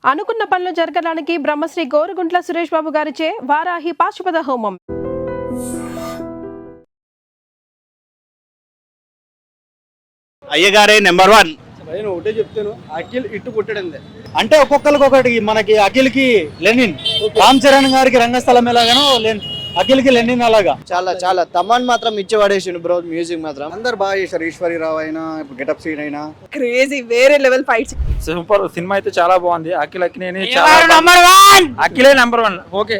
అనుకున్న పనులు జరగడానికి బ్రహ్మశ్రీ గోరుగుంట్ల సురేష్ బాబు గారిచే వారాహి పాశుపత హోమం. అయ్యగారే నెంబర్ 1. నేను ఒకటే చెప్తాను, అఖిల్ ఇట్టు కొట్టాడండి. అంటే ఒక్కొక్కరికి ఒకటి, మనకి అఖిల్కి లెనిన్, రామ్ చరణ్ గారికి రంగస్థలం ఎలాగానో అఖిల్కి లెనిన్ అలాగా. చాలా చాలా తమన్ మాత్రం ఇచ్చి పడేసిండు బ్రో. మ్యూజిక్ మాత్రం అందరు బాగా చేశారు. ఈశ్వరీరావు అయినా, గెటప్ సీన్ అయినా క్రేజీ, వేరే లెవెల్ ఫైట్స్. సూపర్ సినిమా అయితే చాలా బాగుంది. అఖిలే నెంబర్ 1. ఓకే,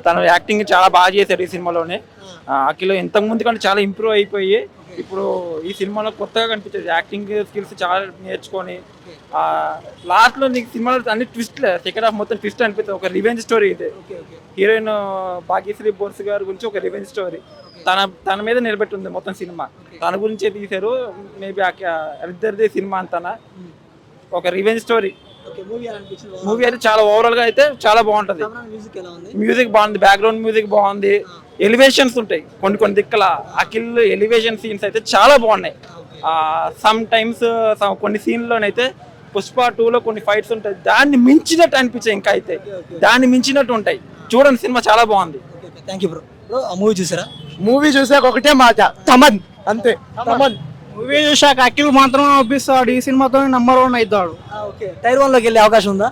తన యాక్టింగ్ చాలా బాగా చేశాడు ఈ సినిమాలోనే. అఖిల్ ఇంతకు ముందు కంటే చాలా ఇంప్రూవ్ అయిపోయి ఇప్పుడు ఈ సినిమాలో కొత్తగా కనిపించేది. యాక్టింగ్ స్కిల్స్ చాలా నేర్చుకొని లాస్ట్లో నీకు సినిమాలో అన్ని ట్విస్ట్, సెకండ్ హాఫ్ మొత్తం ట్విస్ట్ అనిపిస్తుంది. ఒక రివెంజ్ స్టోరీ ఇది. హీరోయిన్ భాగ్యశ్రీ బోర్స్ గారి గురించి ఒక రివెంజ్ స్టోరీ. తన మీద నిలబెట్టుంది మొత్తం సినిమా. తన గురించే తీశారు. మేబీ ఇద్దరిది సినిమా అంతా ఒక రివెంజ్ స్టోరీ. మూవీ అయితే చాలా ఓవరాల్ గా అయితే చాలా బాగుంటది. మ్యూజిక్ బాగుంది, బ్యాక్గ్రౌండ్ మ్యూజిక్ బాగుంది, ఎలివేషన్స్ ఉంటాయి కొన్ని దిక్కల. అఖిల్ ఎలివేషన్ సీన్స్ అయితే చాలా బాగున్నాయి. సమ్ టైమ్స్ కొన్ని సీన్లోనైతే పుష్ప 2లో కొన్ని ఫైట్స్ ఉంటాయి, దాన్ని మించినట్టు అనిపించాయి. ఇంకా అయితే దాన్ని మించినట్టు ఉంటాయి. చూడండి, సినిమా చాలా బాగుంది. Thank you bro. మూవీ చూసారా? మూవీ చూసాక ఒకటే మాట, తమన్ అంతే. తమన్ మూవీ చూసాక అఖిల్ మాత్రం ఒప్పిస్తాడు. ఈ సినిమాతో నెంబర్ 1 అవుతాడు. టైర్ 1 లోకి వెళ్ళే అవకాశం ఉందా?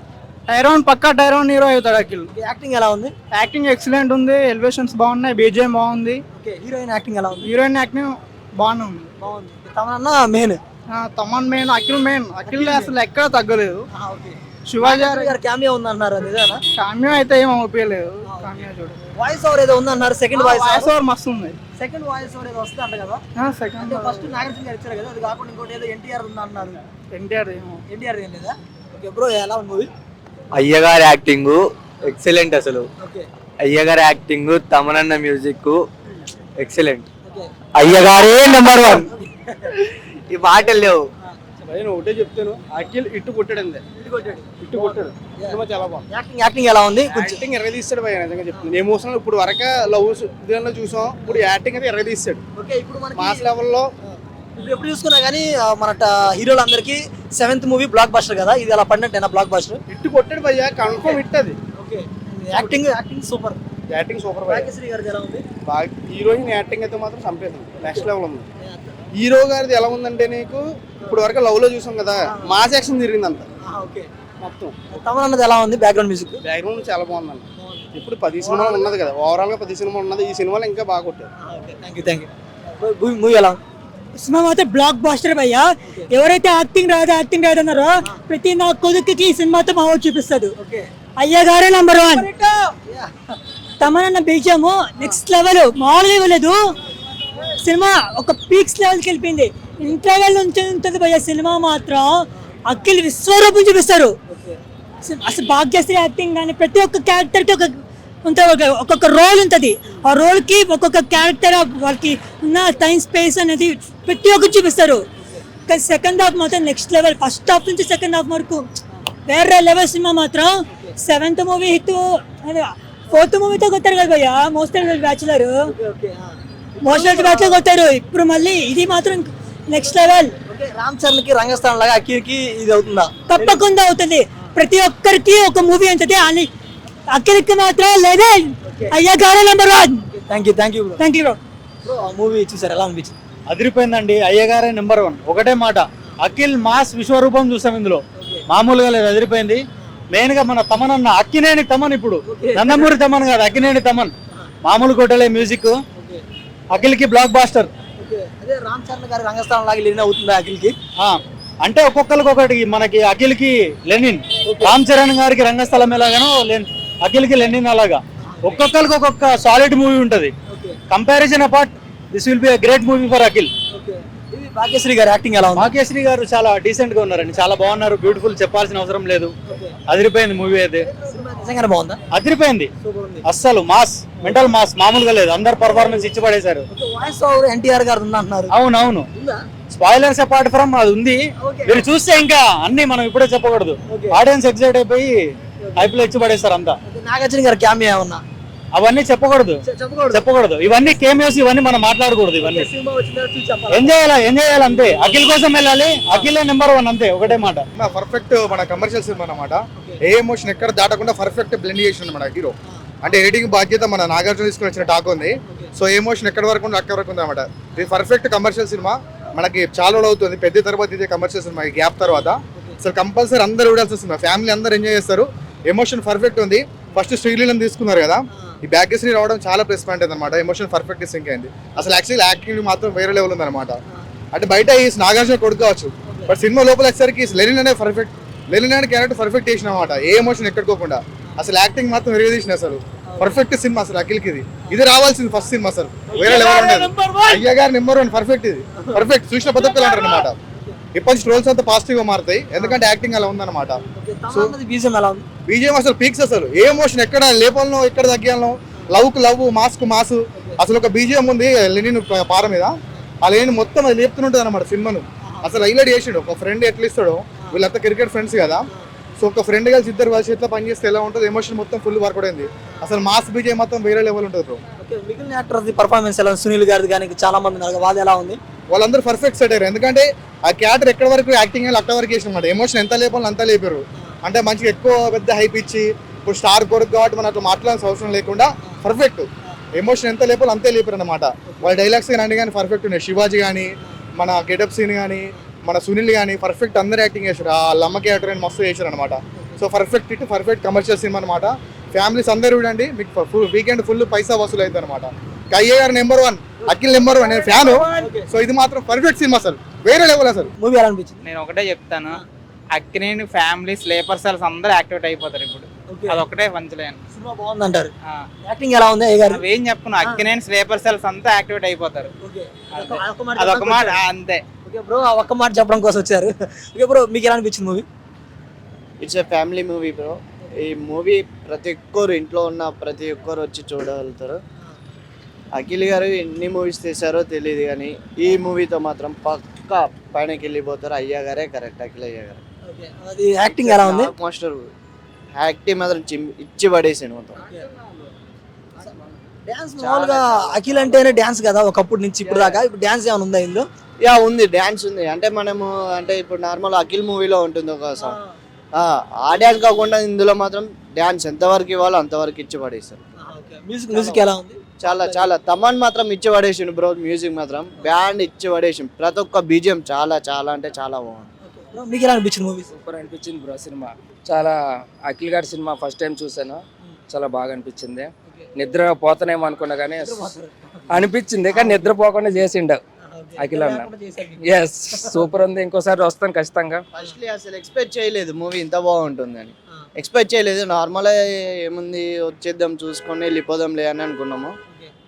టైర్ 1 పక్కా టైర్ 1 హీరో అవుతాడు అఖిల్. యాక్టింగ్ ఎలా ఉంది? యాక్టింగ్ ఎక్సలెంట్ ఉంది. ఎలివేషన్స్ బాగున్నాయి, బీజిఎం బాగుంది. హీరోయిన్ యాక్టింగ్ ఎలా ఉంది? హీరోయిన్ యాక్టింగ్ బాగానే ఉంది. బాగుంది. Tamannaah main, Thaman main, Akhil main. Akhil అసలు ఎక్కడ తగ్గలేదు. శివాజీ గారు క్యామియో ఉందన్నారు, అదేనా? క్యామియో అయితే ఏం ఒప్పియలేదు. క్యామియో చూడు, వాయిస్ ఓవర్ ఏదో ఉందన్నారు. సెకండ్ వాయిస్ ఓవర్ మస్తు ఉంది. సెకండ్ వాయిస్ ఓవర్ ఏదో వస్తుంది అంట కదా? సెకండ్ ఫస్ట్ నాగార్జున గారు ఇచ్చారు కదా, అది కాకుండా ఇంకోటి ఏదో ఎన్టీఆర్ ఉందన్నారు. ఎన్టీఆర్ ఏం లేదా? ఓకే బ్రో, ఎలా ఉంది మూవీ? అయ్యగారి యాక్టింగ్ ఎక్సలెంట్. అసలు అయ్యగారి యాక్టింగ్, తమనన్న మ్యూజిక్ ఎక్సలెంట్. అయ్యగారే నెంబర్ 1. ఈ మాటలు లేవు. నేను ఒకటే చెప్తాను, అఖిల్ ఇట్టు కొట్టాడండి. ఇట్టు కొట్టాడు. సినిమా చాలా బాగుంది. యాక్టింగ్ ఎలా ఉంది? యాక్టింగ్ ఎర్రదీస్తాడు భయ, నిజంగా చెప్తాను. ఎమోషనల్ ఇప్పుడు వరకు లవ్ ఇదేనా చూసాం, ఇప్పుడు యాక్టింగ్ అయితే ఎర్రదీస్తాడు. ఓకే, ఇప్పుడు మనకి మాస్ లెవెల్లో ఎప్పుడు చూసుకున్నా కానీ మన హీరోలందరికీ 7th మూవీ బ్లాక్ బస్టర్ కదా, ఇది అలా పడినట్టేనా బ్లాక్ బస్టర్? ఇట్టు కొట్టాడు భయ్యా, కన్ఫర్మ్ హిట్ అది. Okay, acting super. Acting super. Bhagyashri గారిది ఎలా ఉంది? బాగా హీరోయిన్ యాక్టింగ్ అయితే మాత్రం చంపేసింది, నెక్స్ట్ లెవెల్ ఉంది. హీరో గారిది ఎలా ఉందంటే, నీకు ఇప్పుడు వరకు లవ్ లో చూసాం కదా, మాస్ యాక్షన్ తిరిగింది అంత మొత్తం. తమన్ అన్నది ఎలా ఉంది? బ్యాక్గ్రౌండ్ మ్యూజిక్ బ్యాక్గ్రౌండ్ చాలా బాగుందండి. ఇప్పుడు 10 సినిమాలు ఉన్నది కదా, ఓవరాల్ గా 10 సినిమాలు ఉన్నది. ఈ సినిమాలు ఇంకా బాగా కొట్టారు. Thank you. మూవీ ఎలా? సినిమా అయితే బ్లాక్ బాస్టర్ భయ్యా. ఎవరైతే యాక్టింగ్ రాదు అన్నారో ప్రతి నా కొడుకుకి ఈ సినిమాతో మా ఊరు చూపిస్తాడు. అయ్యగారే నెంబర్ 1. తమనన్న బీజము నెక్స్ట్ లెవెల్, మామూలుగా ఇవ్వలేదు. సినిమా ఒక పీక్స్ లెవెల్కి వెళ్ళిపోయింది. ఇంటర్వెల్ నుంచి ఉంటుంది భయ్యా. సినిమా మాత్రం అఖిల్ విశ్వరూపం చూపిస్తారు. అసలు భాగ్యశ్రీ యాక్టింగ్ కానీ, ప్రతి ఒక్క క్యారెక్టర్కి ఒక్కొక్క రోల్ ఉంటుంది. ఆ రోల్కి ఒక్కొక్క క్యారెక్టర్, వాళ్ళకి ఉన్న టైం స్పేస్ అనేది ప్రతి ఒక్కరు చూపిస్తారు. కానీ సెకండ్ హాఫ్ మాత్రం నెక్స్ట్ లెవెల్. ఫస్ట్ హాఫ్ నుంచి సెకండ్ హాఫ్ వరకు వేరే లెవెల్. సినిమా మాత్రం 7th మూవీ హిట్, 4th మూవీతో కొట్టారు కదా భయ్యా. మోస్టల్ బ్యాచులర్ కొట్టారు. ఇప్పుడు మళ్ళీ ఇది మాత్రం నెక్స్ట్ లెవెల్. రామ్ చరణ్ కి రంగస్థలం లాగా అఖిల్కి ఇది అవుతుందా? తప్పకుండా అవుతుంది. ప్రతి ఒక్కరికి ఒక మూవీ ఉంటుంది, అని అఖిల్కి మాత్రం లేదే. Ayyagare number 1. Thank you bro. Movie చూసారు, ఎలా అనిపించింది? అదిరిపోయిందండి. అయ్యగారే నెంబర్ 1. ఒకటే మాట, అఖిల్ మాస్ విశ్వరూపం చూసాం ఇందులో, మామూలుగా లేదు. అదిరిపోయింది. మెయిన్ గా మన తమనన్న, అక్కినేని తమన్. ఇప్పుడు నందమూరి తమన్ కాదు, అక్కినేని తమన్. మామూలు కొట్టలే మ్యూజిక్. అఖిల్కి black buster. అదే రామ్ చరణ్ గారి రంగస్థలం లాగా లీన్ అవుతుందా అఖిల్కి? అంటే ఒక్కొక్కరికి ఒకటి, మనకి అఖిల్కి లెనిన్, రామ్ చరణ్ గారికి రంగస్థలం ఎలాగానో అఖిల్కి లెనిన్ అలాగా. ఒక్కొక్కరికి ఒక్కొక్క సాలిడ్ మూవీ ఉంటుంది. Comparison apart, this will be a great movie for Akhil. Bhagyashri garu acting ఎలా ఉంది? భాగ్యశ్రీ గారు చాలా డీసెంట్ గా ఉన్నారండి, చాలా బాగున్నారు. బ్యూటిఫుల్, చెప్పాల్సిన అవసరం లేదు. అదిరిపోయింది మూవీ అయితే. నిజంగానే బాగుందా? అదిరిపోయింది అస్సలు. మాస్, మెంటల్ మాస్, మామూలుగా లేదు. అందరు పర్ఫార్మెన్స్ ఇచ్చి పడేశారు. వాయిస్ ఓవర్ ఎన్టీఆర్ గారు ఉందంటున్నారు. అవునవును, స్పాయిలర్స్ అపార్ట్ ఫ్రమ్ అది ఉంది. మీరు చూస్తే ఇంకా అన్ని మనం ఇప్పుడే చెప్పకూడదు. ఆడియన్స్ ఎక్సైట్ అయిపోయి హైప్ లో ఇచ్చి పడేస్తారు అంతా. నాగార్జున గారు క్యామియో ఏమన్నా? అవన్నీ చెప్పకూడదు చెప్పకూడదు ఇవన్నీ కేమియోస్, ఇవన్నీ మనం మాట్లాడకూడదు. ఇవన్నీ ఎంజాయ్ చేయాలి అంతే. అఖిల్ కోసం వెళ్ళాలి, అఖిలే నెంబర్ 1 అంతే, ఒకటే మాట. పర్ఫెక్ట్ మన కమర్షియల్ సినిమా అన్నమాట. ఏ ఎమోషన్ ఎక్కడ దాటకుండా పర్ఫెక్ట్ బ్లెండ్ చేసిన మన హీరో. అంటే ఎడిటింగ్ బాధ్యత మన నాగార్జున తీసుకుని వచ్చిన టాక్ ఉంది. సో ఎమోషన్ ఎక్కడ వరకు ఉంది అక్కడ వరకు ఉంది అనమాట. ఇది పర్ఫెక్ట్ కమర్షియల్ సినిమా. మనకి చాలా రోజులు అవుతుంది పెద్ద తర్వాత ఇదే కమర్షియల్ సినిమా ఈ గ్యాప్ తర్వాత. అసలు కంపల్సరీ అందరూ చూడాల్సిన సినిమా, ఫ్యామిలీ అందరూ ఎంజాయ్ చేస్తారు. ఎమోషన్ పర్ఫెక్ట్ ఉంది. ఫస్ట్ శ్రీలీలను తీసుకున్నారు కదా, ఈ బ్యాగేజ్ని రావడం చాలా ప్లస్ పాయింట్ అనమాట. ఎమోషన్ పర్ఫెక్ట్ సింక్ అయింది. అసలు యాక్చువల్లీ యాక్టింగ్ మాత్రం వేరే లెవెల్ ఉందన్నమాట. అంటే బయట ఈ నాగార్జున కొడుకు కావచ్చు, బట్ సినిమా లోపల వచ్చేసరికి లెనిన్ అనే పర్ఫెక్ట్, లెనిన్ అనే క్యారెక్టర్ పర్ఫెక్ట్ చేసిన అనమాట. ఏ ఎమోషన్ ఎక్కడికోకుండా అసలు యాక్టింగ్ మాత్రం వేరే తీసిన అసలు పర్ఫెక్ట్ సినిమా. అసలు అఖిల్కి ఇది రావాల్సింది ఫస్ట్ సినిమా. అసలు వేరే లెవెల్ ఉండదు. అయ్యగారు నెంబర్ 1 పర్ఫెక్ట్. ఇది పర్ఫెక్ట్ చూసిన పద్ధతులు అంటారు అనమాట. ఇప్పటి ట్రోల్స్ అంతా పాజిటివ్ గా మారుతాయి, ఎందుకంటే యాక్టింగ్ అలా ఉందన్నమాట. సో బీజేఎం అసలు పీక్స్. అసలు ఏ ఎమోషన్ ఎక్కడ లేపాలనో ఎక్కడ తగ్గాలనో, లవ్ మాస్క్ మాసు. అసలు ఒక బీజేఎం ఉంది లెనిన్ పార మీద, ఆ లెనిన్ మొత్తం అది లేపుతుంటుంది అనమాట సినిమాను. అసలు హైలైట్ చేసాడు. ఒక ఫ్రెండ్ ఎట్లా ఇస్తాడో, వీళ్ళంతా క్రికెట్ ఫ్రెండ్స్ కదా, సో ఒక ఫ్రెండ్ కలిసి ఇద్దరు కలిసి ఎట్లా పని చేస్తే ఎలా ఉంటుంది, ఎమోషన్ మొత్తం ఫుల్ వర్క్ అయింది. అసలు మాస్ బీజే మొత్తం వేరే లెవెల్ ఉంటుంది బ్రో. మిగిలిన యాక్టర్స్ పర్ఫార్మెన్స్ ఎలా, సునీల్ గారిది కానీ చాలా మంది ఉన్నారు, వాళ్ళు ఎలా ఉంది? వాళ్ళందరూ పర్ఫెక్ట్ సెట్ అయ్యారు. ఎందుకంటే ఆ క్యారెక్టర్ ఎక్కడ వరకు యాక్టింగ్ అక్కడ వరకు చేసిన అనమాట. ఎమోషన్ ఎంత లేపాలో అంతా లేపారు. అంటే మంచిగా ఎక్కువ పెద్ద హైప్ ఇచ్చి ఇప్పుడు స్టార్ కొరకు కాబట్టి మనం అట్లా మాట్లాడాల్సిన అవసరం లేకుండా పర్ఫెక్ట్ ఎమోషన్ ఎంత లేపాలో అంతే లేపారు అనమాట. వాళ్ళ డైలాగ్స్ కానీ అన్ని కానీ పర్ఫెక్ట్ ఉన్నాయి. శివాజీ కానీ, మన గెటప్ సీన్ కానీ, మన సునీల్ కానీ పర్ఫెక్ట్ అందరూ యాక్టింగ్ చేశారు. ఆ లమ్మ క్యారెక్టర్ అని మస్తు చేశారు అనమాట. So perfect hit, perfect commercial cinema అనమాట. ఫ్యామిలీస్ అందరూ చూడండి, మీకు వీకెండ్ ఫుల్ పైసా వసూలు అవుతుంది అనమాట. అయ్యగారు నెంబర్ 1, అఖిల్ నెంబర్ 1, నేను ఫ్యాను. సో ఇది మాత్రం పర్ఫెక్ట్ సినిమా, అసలు వేరే లెవెల్. అసలు మూవీ ఎలా అనిపించింది? నేను ఒకటే చెప్తాను, అక్కినేని ఫ్యామిలీ స్లీపర్ సెల్స్ అందరూ యాక్టివేట్ అయిపోతారు ఇప్పుడు. అదొకటే పంచలేను. సినిమా బాగుంది అంటారు. యాక్టింగ్ ఎలా ఉంది అయ్యగారు? ఏం చెప్పను, అక్కినేని స్లీపర్ సెల్స్ అంతా యాక్టివేట్ అయిపోతారు. అదొక మాట అంతే. ఓకే బ్రో, ఒక్క మాట చెప్పడం కోసం వచ్చారు. ఓకే బ్రో, మీకు ఎలా అనిపించింది movie? It's a family movie bro. ఈ మూవీ ప్రతి ఒక్కరు ఇంట్లో ఉన్న ప్రతి ఒక్కరు వచ్చి చూడగలుగుతారు. అఖిల్ గారు ఎన్ని మూవీస్ తీశారో తెలియదు, కానీ ఈ మూవీతో మాత్రం పక్కా పైనకి వెళ్ళిపోతారు. అయ్యగారే కరెక్ట్, అఖిల్ అయ్యగారు. అది యాక్టింగ్ ఎలా ఉంది? మాస్టర్ యాక్టింగ్ మాత్రం ఇచ్చి పడేసాను మొత్తం. డ్యాన్స్ మామూలుగా అఖిల్ అంటేనే డ్యాన్స్ కదా ఒకప్పుడు నుంచి ఇప్పుడు దాకా, ఇప్పుడు డ్యాన్స్ ఏమైనా ఉందా ఇందులో? యా ఉంది, డ్యాన్స్ ఉంది. అంటే మనము అంటే ఇప్పుడు నార్మల్ అఖిల్ మూవీలో ఉంటుంది ఒక సాంగ్, ఆ డ్యాన్స్ కాకుండా ఇందులో మాత్రం డ్యాన్స్ ఎంతవరకు ఇవ్వాలో అంతవరకు ఇచ్చి పడేస్తారు. మ్యూజిక్ ఎలా ఉంది? చాలా చాలా తమన్ మాత్రం ఇచ్చి పడేసిండు బ్రో. మ్యూజిక్ మాత్రం బ్యాండ్ ఇచ్చి పడేసిండు. ప్రతి ఒక్క బీజిఎం చాలా చాలా అంటే చాలా బాగుంది. మీకు ఎలా అనిపించింది మూవీ? సూపర్ అనిపించింది బ్రో సినిమా. చాలా అఖిల్ గారి సినిమా ఫస్ట్ టైం చూసాను, చాలా బాగా అనిపించింది. నిద్ర పోతానేమో అనుకున్నా కానీ అనిపించింది, కానీ నిద్రపోకుండా చేసిండు అఖిల్ అన్న. ఎస్ సూపర్ ఉంది, ఇంకోసారి వస్తాను ఖచ్చితంగా. ఫస్ట్లీ అసలు ఎక్స్పెక్ట్ చేయలేదు మూవీ ఇంత బాగుంటుందని, ఎక్స్పెక్ట్ చేయలేదు. నార్మల్గా ఏముంది వచ్చేద్దాం చూసుకొని వెళ్ళిపోదాంలే అని అనుకున్నాము.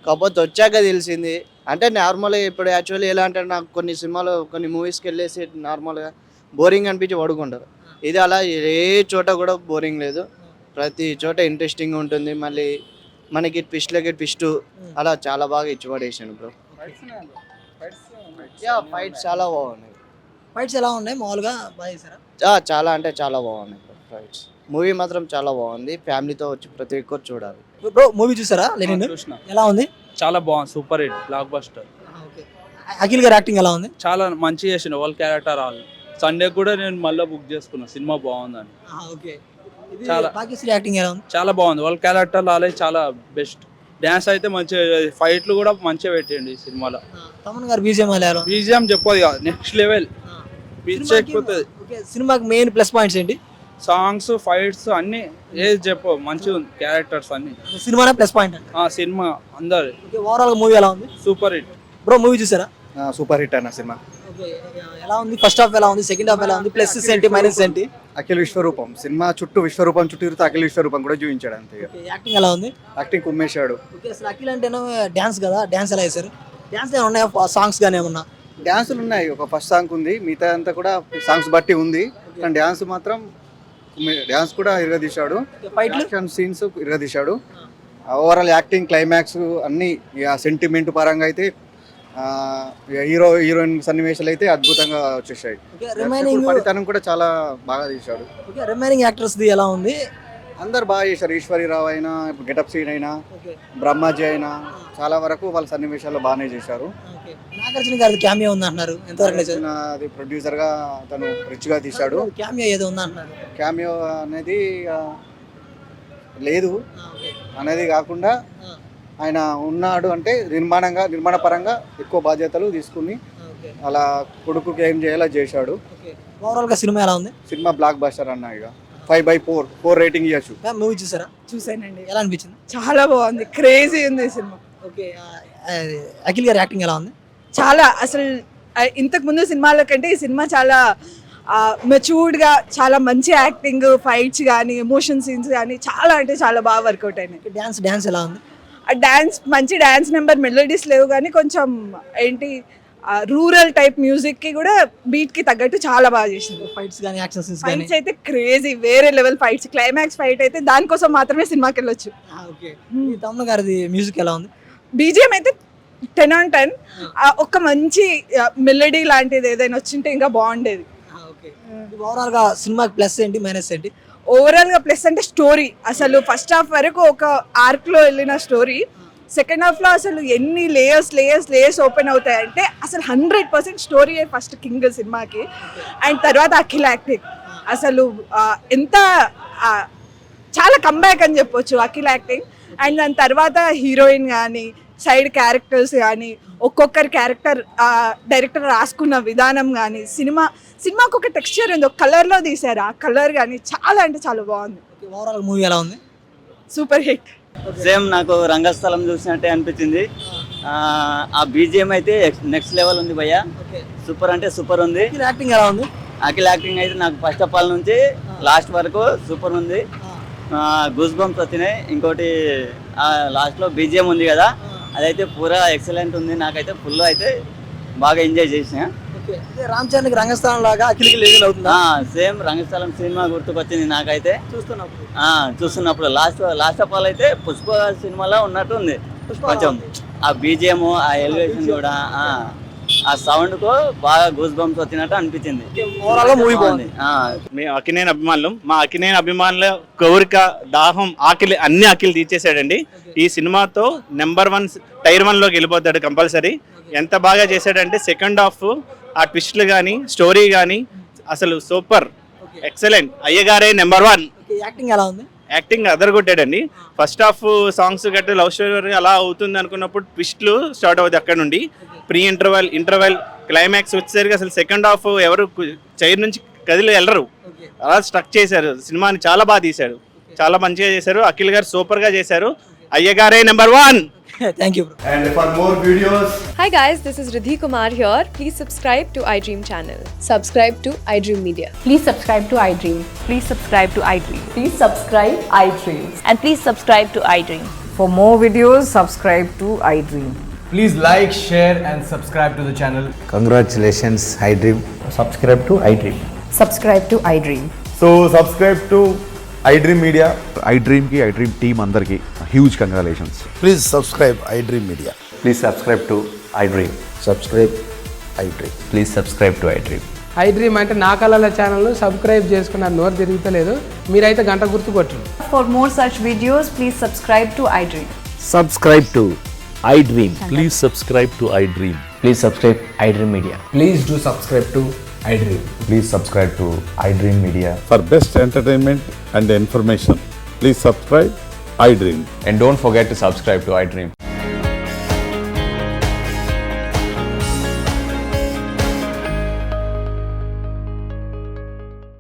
కాకపోతే వచ్చాక తెలిసింది. అంటే నార్మల్గా ఇప్పుడు యాక్చువల్లీ ఎలా అంటే నాకు కొన్ని సినిమాలు కొన్ని మూవీస్కి వెళ్ళేసి నార్మల్గా బోరింగ్ అనిపించి పడుకుంటారు. ఇది అలా ఏ చోట కూడా బోరింగ్ లేదు, ప్రతి చోట ఇంట్రెస్టింగ్ ఉంటుంది. మళ్ళీ మనకి ట్విస్ట్లకి ట్విస్ట్ అలా చాలా బాగా ఇచ్చి పడేసాను బ్రో. ఫైట్స్ చాలా బాగున్నాయి. ఫైట్స్ ఎలా ఉన్నాయి మామూలుగా? బాగా చేశారా? చాలా అంటే చాలా బాగున్నాయి ఫైట్స్. మూవీ మాత్రం చాలా బాగుంది, ఫ్యామిలీతో వచ్చి ప్రతి ఒక్కరు చూడాలి. బ్రో మూవీ చూసారా లెనిన్? ఎలా ఉంది? చాలా బాగుంది, super hit, block buster. Akhil గారి యాక్టింగ్ ఎలా ఉంది? చాలా మంచి చేసిన వాళ్ళ క్యారెక్టర్ వాళ్ళు. సండే కూడా నేను మళ్ళీ బుక్ చేసుకున్నా, సినిమా బాగుందని. చాలా యాక్టింగ్ ఎలా ఉంది? చాలా బాగుంది, వాళ్ళ క్యారెక్టర్ వాళ్ళే చాలా బెస్ట్. డ్యాన్స్ అయితే మంచిగా, ఫైట్లు కూడా మంచిగా పెట్టండి ఈ సినిమాలో. తమన్ గారు బీజిఎం చెప్పదు కాదు, నెక్స్ట్ లెవెల్ పిచ్చెక్కిపోతుంది. సినిమాకి మెయిన్ ప్లస్ పాయింట్స్ ఏంటి? సాంగ్స్, ఫైట్స్ అన్ని ఏది చెప్పు మంచిగా ఉంది, క్యారెక్టర్స్ అన్ని. సినిమానే ప్లస్ పాయింట్. సినిమా అందరు ఓవరాల్ మూవీ ఎలా ఉంది? Super hit bro. మూవీ చూసారా? సూపర్ హిట్ అన్న సినిమా. ఎలా ఉంది? ఫస్ట్ హాఫ్ ఎలా ఉంది? సెకండ్ హాఫ్ ఎలా ఉంది? ప్లస్ ఏంటి, మైనస్ ఏంటి? అఖిల్ విశ్వరూపం సినిమా చుట్టూ విశ్వరూపం చుట్టూ తిరుగుతూ అఖిల్ విశ్వరూపం కూడా చూపించాడు అంతే. యాక్టింగ్ ఎలా ఉంది? యాక్టింగ్ కుమ్మేశాడు. అసలు అఖిల్ అంటేనే డ్యాన్స్ కదా, డ్యాన్స్ ఎలా చేశారు? డ్యాన్స్ ఏమైనా ఉన్నాయా? సాంగ్స్ కానీ ఏమన్నా? డ్యాన్సులు ఉన్నాయి, ఒక ఫస్ట్ సాంగ్ ఉంది, మిగతా అంతా కూడా సాంగ్స్ బట్టి ఉంది. కానీ డ్యాన్స్ మాత్రం డ్యాన్స్ కూడా ఇరగదీశాడు, సీన్స్ ఇరగదీశాడు. ఓవరాల్ యాక్టింగ్, క్లైమాక్స్ అన్ని సెంటిమెంట్ పరంగా అయితే హీరోయిన్ సన్నివేశాలు అయితే అద్భుతంగా వచ్చేసాయి. పనితనం కూడా చాలా బాగా తీశాడు. రిమైనింగ్ యాక్టర్స్ ఎలా ఉంది? అందరు బాగా చేశారు. ఈశ్వరీరావు అయినా, ఇప్పుడు గెటప్ సీన్ అయినా, బ్రహ్మాజీ అయినా చాలా వరకు వాళ్ళ సన్నివేశాల్లో బాగానే చేశారు. నాగార్జున గారి క్యామియో ఉంది అంటున్నారు, ఎంతవరకు అది ప్రొడ్యూసర్ గా తను రిచ్ గా తీశాడు. క్యామియో ఏదో ఉంది అంటున్నారు. క్యామియో అనేది లేదు అనేది కాకుండా ఆయన ఉన్నాడు అంటే నిర్మాణ పరంగా ఎక్కువ బాధ్యతలు తీసుకుని అలా కొడుకుకి ఏం చేయాలో చేశాడు. ఓవరాల్ గా సినిమా ఎలా ఉంది? సినిమా బ్లాక్ బస్టర్ అన్న. ఇక 5/4 రేటింగ్ ఇవ్వచ్చు. మూవీ చూసారా? చూసానండి, ఎలా అనిపించింది? చాలా బాగుంది, క్రేజీ ఉంది ఈ సినిమా. ఓకే, అఖిల్ గారి యాక్టింగ్ ఎలా ఉంది? చాలా అసలు ఇంతకు ముందు సినిమాల కంటే ఈ సినిమా చాలా మెచ్యూర్డ్ గా, చాలా మంచి యాక్టింగ్, ఫైట్స్ కానీ, ఎమోషన్ సీన్స్ కానీ చాలా అంటే చాలా బాగా వర్కౌట్ అయినాయి. డాన్స్ ఎలా ఉంది? ఆ డాన్స్ మంచి డాన్స్ నెంబర్, మెలోడీస్ లేవు కానీ కొంచెం ఏంటి రూరల్ టైప్ మ్యూజిక్ కి కూడా బీట్ కి తగ్గట్టు చాలా బాగా చేసింది. ఫైట్స్ కానీ, యాక్షన్ సీన్స్ కానీ ఫైట్స్ అయితే క్రేజీ, వేరే లెవెల్ ఫైట్స్. క్లైమాక్స్ ఫైట్ అయితే దానికోసం మాత్రమే సినిమాకి వెళ్ళొచ్చు. ఓకే, తమ్ముడు గారిది మ్యూజిక్ ఎలా ఉంది? బీజిఎం అయితే 10 on 10. ఒక మంచి మెలోడీ లాంటిది ఏదైనా వచ్చింటే ఇంకా బాగుండేది. ఓవరాల్ గా సినిమాకి ప్లస్ ఏంటి, మైనస్ ఏంటి? ఓవరాల్ గా ప్లస్ అంటే స్టోరీ. అసలు ఫస్ట్ హాఫ్ వరకు ఒక ఆర్క్ లో వెళ్ళిన స్టోరీ, సెకండ్ హాఫ్ లో అసలు ఎన్ని లేయర్స్ ఓపెన్ అవుతాయంటే అసలు 100% స్టోరీ ఫస్ట్ కింగ్ సినిమాకి. అండ్ తర్వాత అఖిల్ యాక్టింగ్ అసలు ఎంత చాలా కంబ్యాక్ అని చెప్పొచ్చు అఖిల్ యాక్టింగ్. అండ్ దాని తర్వాత హీరోయిన్ కానీ, సైడ్ క్యారెక్టర్స్ కానీ, ఒక్కొక్కరి క్యారెక్టర్ డైరెక్టర్ రాసుకున్న విధానం కానీ, సినిమాకి ఒక టెక్స్చర్ ఉంది, ఒక కలర్లో తీశారు. ఆ కలర్ కానీ చాలా అంటే చాలా బాగుంది. ఓవరాల్ మూవీ ఎలా ఉంది? Super hit. సేమ్ నాకు రంగస్థలం చూసినట్టే అనిపించింది. ఆ బీజిఎం అయితే నెక్స్ట్ లెవెల్ ఉంది భయ్య, సూపర్ అంటే సూపర్ ఉంది. యాక్టింగ్ ఎలా ఉంది? అఖిల్ యాక్టింగ్ అయితే నాకు ఫస్ట్ ఆఫ్ ఆల్ నుంచి లాస్ట్ వరకు సూపర్ ఉంది. గూస్ బంప్స్ వచ్చినాయి. ఇంకోటి లాస్ట్లో బీజిఎం ఉంది కదా, అదైతే పూరా ఎక్సలెంట్ ఉంది. నాకైతే ఫుల్ అయితే బాగా ఎంజాయ్ చేసిన. రామ్ చరణ్కి రంగస్థలం లాగా అఖిల్కి లీగల్ అవుతుందా? సేమ్ రంగస్థలం సినిమా గుర్తుకొచ్చింది నాకైతే చూస్తున్నప్పుడు. లాస్ట్ ఆఫ్ ఆల్ అయితే పుష్ప సినిమాలో ఉన్నట్టు ఉంది కొంచెం. ఆ బీజిఎం, ఆ ఎలివేషన్ కూడా, ఆ సౌండ్ కు బాగా గూస్ బంప్స్ వచ్చినట్టు అనిపించింది. మూవీ బాగుంది. మేము అక్కినేని అభిమానులు. మా అక్కినేని అభిమానుల కోరిక, దాహం, ఆకలి అన్ని అఖిల్ తీర్చేశాడండి. ఈ సినిమాతో నెంబర్ 1 టైర్ 1 లోకి వెళ్ళిపోతాడు కంపల్సరీ. ఎంత బాగా చేశాడంటే సెకండ్ హాఫ్ ఆ ట్విస్ట్లు కానీ, స్టోరీ కానీ అసలు సూపర్, ఎక్సలెంట్. అయ్యగారే నెంబర్ 1. యాక్టింగ్ ఎలా ఉంది? యాక్టింగ్ అదరగొట్టాడండి. ఫస్ట్ హాఫ్ సాంగ్స్ గట్టి లవ్ స్టోరీ అలా అవుతుంది అనుకున్నప్పుడు ట్విస్ట్లు స్టార్ట్ అవుతుంది అక్కడ నుండి. ప్రీ ఇంటర్వెల్ క్లైమాక్స్ వచ్చేసరికి అసలు సెకండ్ హాఫ్ ఎవరు చైర్ నుంచి కదిలి వెళ్ళరు, అలా స్ట్రక్ చేశారు. సినిమాని చాలా బాగా తీశారు, చాలా మంచిగా చేశారు. అఖిల్ గారు సూపర్ గా చేశారు. అయ్యగారే number 1. Thank you, bro. And for more videos, Hi guys, this is Riddhi Kumar here. Please subscribe to iDream channel. Subscribe to iDream Media. Please subscribe to iDream. Please subscribe to iDream. Please subscribe iDream. And please subscribe to iDream. For more videos, subscribe to iDream. Please like, share and subscribe to the channel. Congratulations, iDream. Subscribe to iDream. Subscribe to iDream. so subscribe to iDream Media. iDream ki iDream team andarki huge congratulations. Please subscribe iDream Media. Please subscribe to iDream. Subscribe iDream. Please subscribe to iDream. iDream అంటే నా కళల channel subscribe చేసుకున్న నోరు తిరుగుతలేదు, మీరైతే గంట గుర్తు కొట్టండి. For more such videos, please subscribe to iDream. Subscribe to iDream. Please subscribe to iDream. Please subscribe iDream Media. Please do subscribe to iDream. Please subscribe to iDream Media. For best entertainment and information, please subscribe iDream. And don't forget to subscribe to iDream.